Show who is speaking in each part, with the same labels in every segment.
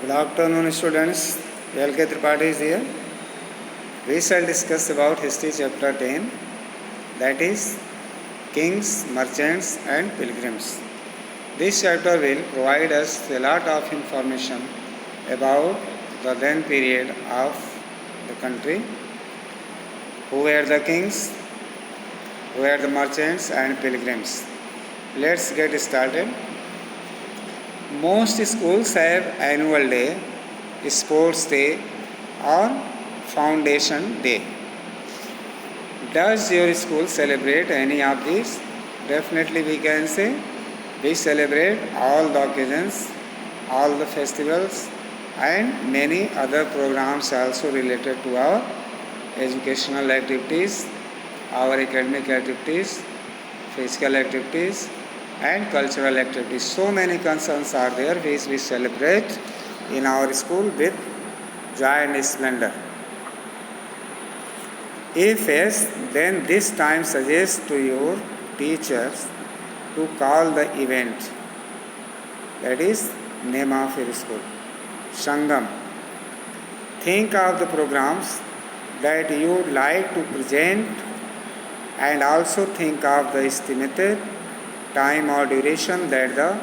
Speaker 1: Good afternoon, students. LK Tripathi is here. We shall discuss about history chapter 10, that is kings, merchants, and pilgrims. This chapter will provide us a lot of information about the then period of the country, who were the kings, who were the merchants, and pilgrims. Let's get started. Most schools have annual day, sports day, or foundation day. Does your school celebrate any of these? Definitely we can say we celebrate all the occasions, all the festivals, and many other programs also related to our educational activities, our academic activities, physical activities, and cultural activities. So many concerns are there which we celebrate in our school with joy and splendor. If yes, then this time suggest to your teachers to call the event, that is name of your school, Sangam. Think of the programs that you would like to present and also think of the estimated time or duration that the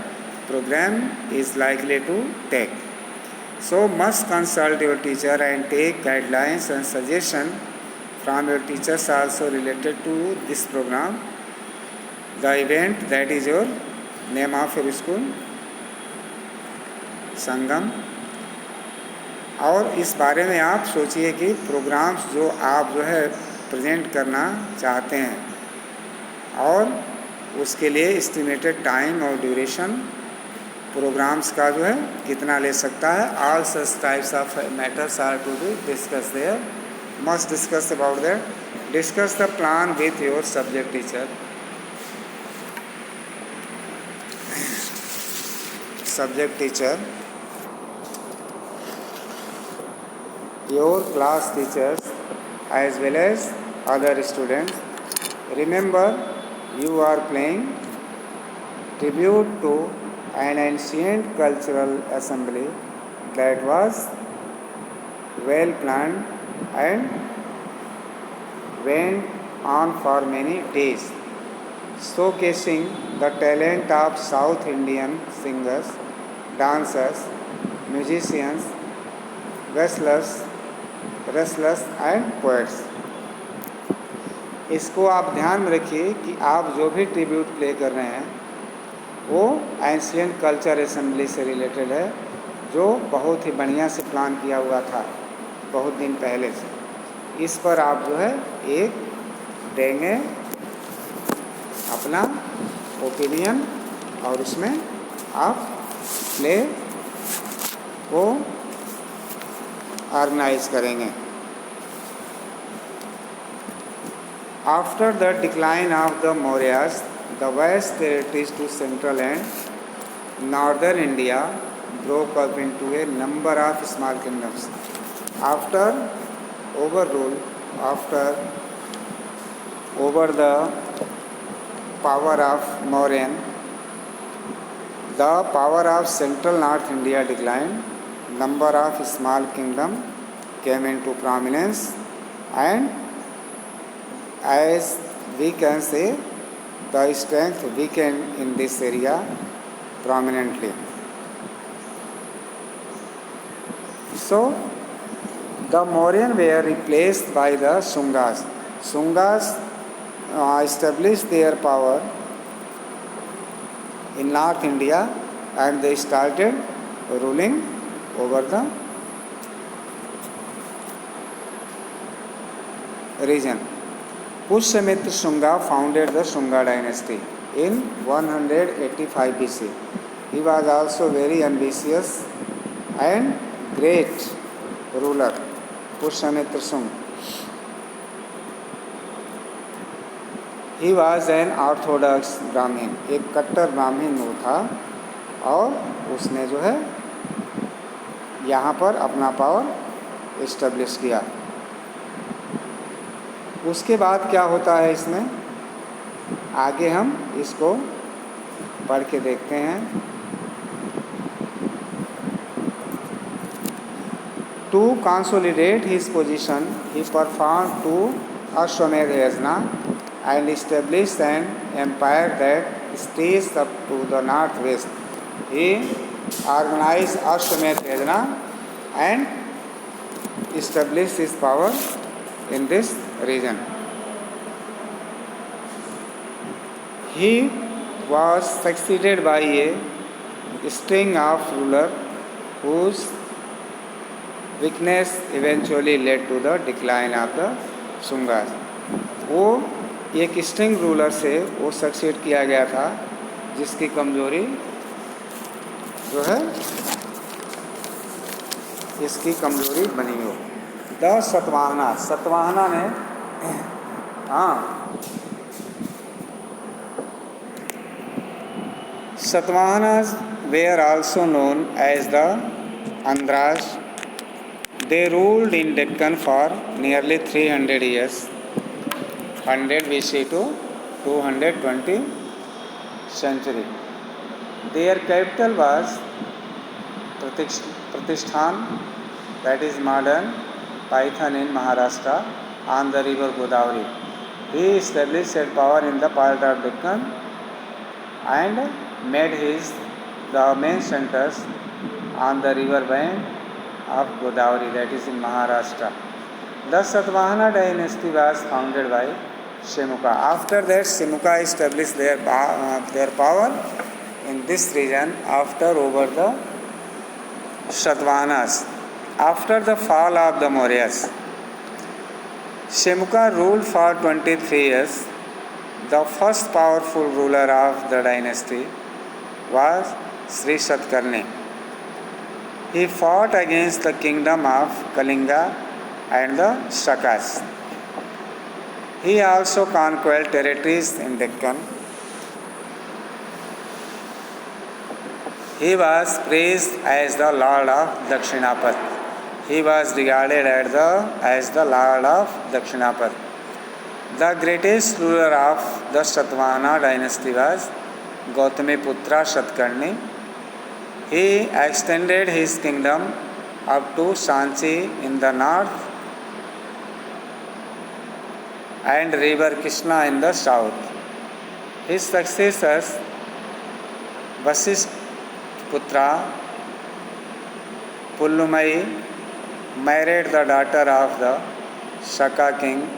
Speaker 1: program is likely to take. So must consult your teacher and take guidelines and suggestions from your teachers also related to this program, the event that is your name of your school, संगम. और इस बारे में आप सोचिए कि programmes जो आप present करना चाहते हैं और उसके लिए एस्टिमेटेड टाइम और ड्यूरेशन प्रोग्राम्स का कितना ले सकता है. All such types of matters are to be discuss there. Must discuss about that. Discuss the plan with your subject teacher. Subject teacher, your class teachers as well as other students. Remember, you are playing tribute to an ancient cultural assembly that was well planned and went on for many days, showcasing the talent of South Indian singers, dancers, musicians, wrestlers and poets. इसको आप ध्यान में रखिए कि आप जो भी tribute play कर रहे हैं वो एंशिएंट कल्चर असेंबली से रिलेटेड है, जो बहुत ही बढ़िया से प्लान किया हुआ था बहुत दिन पहले से. इस पर आप एक देंगे अपना ओपिनियन और उसमें आप प्ले को ऑर्गेनाइज करेंगे. After the decline of the Mauryas, the vast territories to central and northern India broke up into a number of small kingdoms. After over the power of Mauryan, the power of central North India declined. Number of small kingdom came into prominence, and as we can say, the strength weakened in this area prominently. So the Mauryan were replaced by the Shungas. Shungas established their power in North India and they started ruling over the region. Pushyamitra Shunga founded the Shunga dynasty in 185 BC. He was also very ambitious and great ruler, Pushyamitra Shunga. He was an orthodox Brahmin. एक कट्टर ब्राह्मण वो था और उसने यहाँ पर अपना पावर इस्टेब्लिश किया. उसके बाद क्या होता है इसमें, आगे हम इसको पढ़ के देखते हैं. To consolidate his position, he performed two Ashwamedh yajna and established an empire that stretched up to the northwest. He organized Ashwamedh yajna and established his power in this region. He was succeeded by a string of rulers whose weakness eventually led to the decline of the Shungas. वो एक string ruler से वो succeed किया गया था जिसकी कमजोरी जो है इसकी कमजोरी बनी हो। द सतवाहना, सतवाहना ने Satavahanas were also known as the Andhras. They ruled in Deccan for nearly 300 years, 100 BC to 220 century. Their capital was Pratishthan, that is modern Python in Maharashtra, on the river Godavari. He established his power in the part of Deccan and made the main centers on the river bank of Godavari, that is in Maharashtra. The Satvahana dynasty was founded by Shemuka. After that, Shemuka established their power in this region after over the Satvahanas. After the fall of the Mauryas, Shemuka ruled for 23 years. The first powerful ruler of the dynasty was Sri Satkarni. He fought against the kingdom of Kalinga and the Shakas. He also conquered territories in Deccan. He was praised as the Lord of Dakshinapad. He was regarded as the Lord of Dakshinapad. The greatest ruler of the Satvahana dynasty was Gautamiputra Satkarni. He extended his kingdom up to Sanchi in the north and river Krishna in the south. His successors Vasishthaputra Pullumai married the daughter of the Shaka king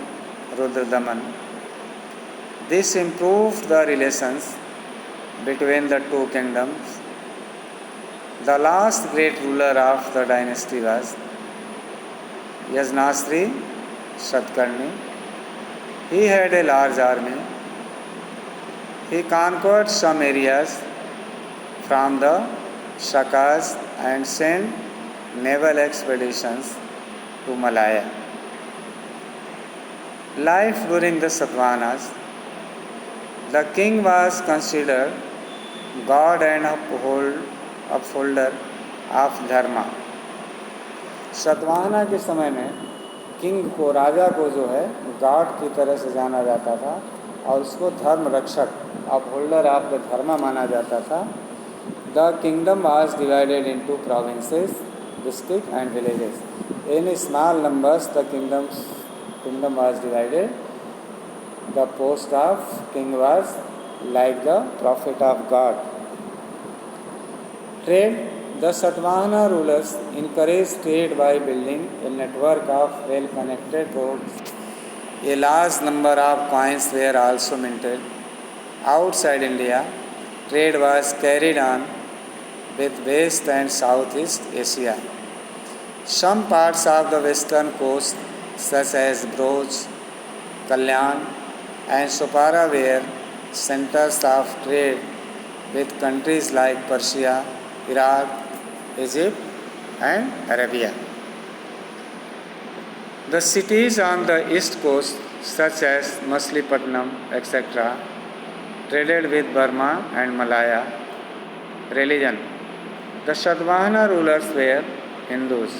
Speaker 1: Rudradaman. This improved the relations between the two kingdoms. The last great ruler of the dynasty was Yajnasri Satkarni. He had a large army. He conquered some areas from the Shakas and sent naval expeditions to Malaya. Life during the Satavahanas. The king was considered God and upholder of dharma. Satavahana के समय में king को, राजा को जो है God की तरह से जाना जाता था और उसको धर्म रक्षक, अपहोल्डर ऑफ द धर्मा माना जाता था. The kingdom was divided into provinces, district and villages. In small numbers the kingdom was divided. The post of king was like the prophet of God. Trade. The Satvahana rulers encouraged trade by building a network of well-connected roads. A large number of coins were also minted. Outside India, trade was carried on with West and Southeast Asia. Some parts of the western coast, such as Broj, Kalyan, and Sopara were centers of trade with countries like Persia, Iraq, Egypt, and Arabia. The cities on the east coast, such as Machilipatnam, etc., traded with Burma and Malaya. Religion. The Satvahana rulers were Hindus.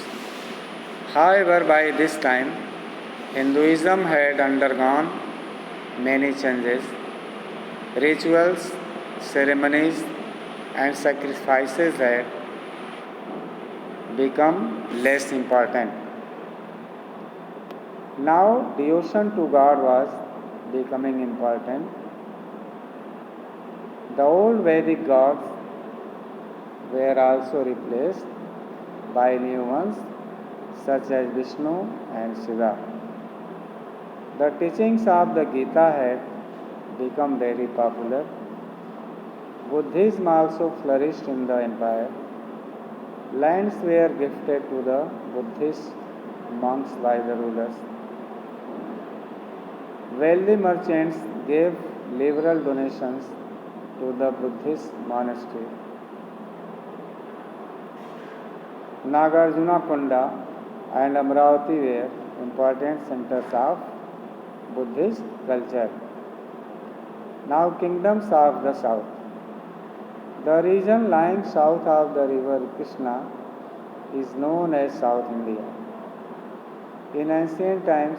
Speaker 1: However, by this time, Hinduism had undergone many changes. Rituals, ceremonies, and sacrifices had become less important. Now devotion to God was becoming important. The old Vedic gods were also replaced by new ones such as Vishnu and Shiva. The teachings of the Gita had become very popular. Buddhism also flourished in the empire. Lands were gifted to the Buddhist monks by the rulers. Wealthy merchants gave liberal donations to the Buddhist monastery. Nagarjuna Konda and Amravati were important centers of Buddhist culture. Now kingdoms of the south. The region lying south of the river Krishna is known as South India. In ancient times,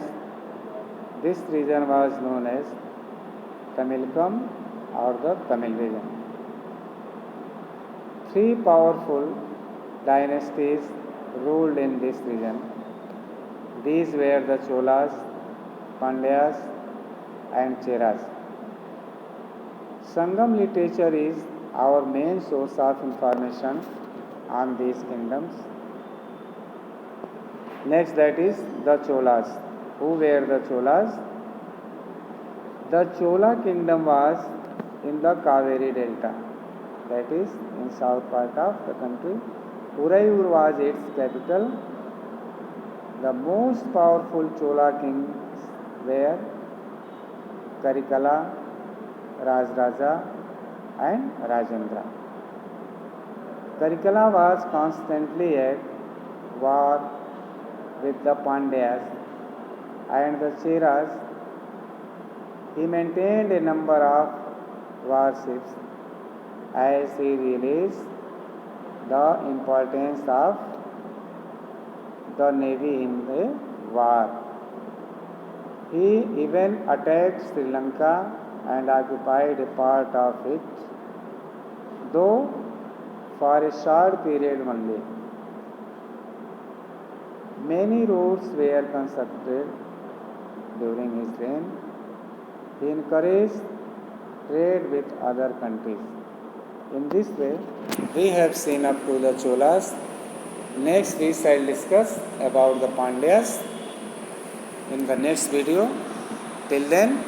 Speaker 1: this region was known as Tamilkam or the Tamil region. Three powerful dynasties ruled in this region. These were the Cholas, Pandyas, and Cheras. Sangam literature is our main source of information on these kingdoms. Next, that is the Cholas. Who were the Cholas? The Chola kingdom was in the Kaveri Delta, that is in south part of the country. Urayur was its capital. The most powerful Chola kings were Karikala, Rajraja, and Rajendra. Karikala was constantly at war with the Pandyas and the Cheras. He maintained a number of warships as he realized the importance of the navy in the war. He even attacked Sri Lanka and occupied a part of it, though for a short period only. Many roads were constructed during his reign. He encouraged trade with other countries. In this way, we have seen up to the Cholas. Next, we shall discuss about the Pandyas in the next video. Till then,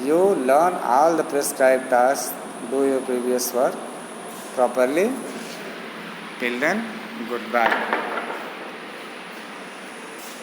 Speaker 1: you learn all the prescribed tasks, do your previous work properly. Till then, goodbye.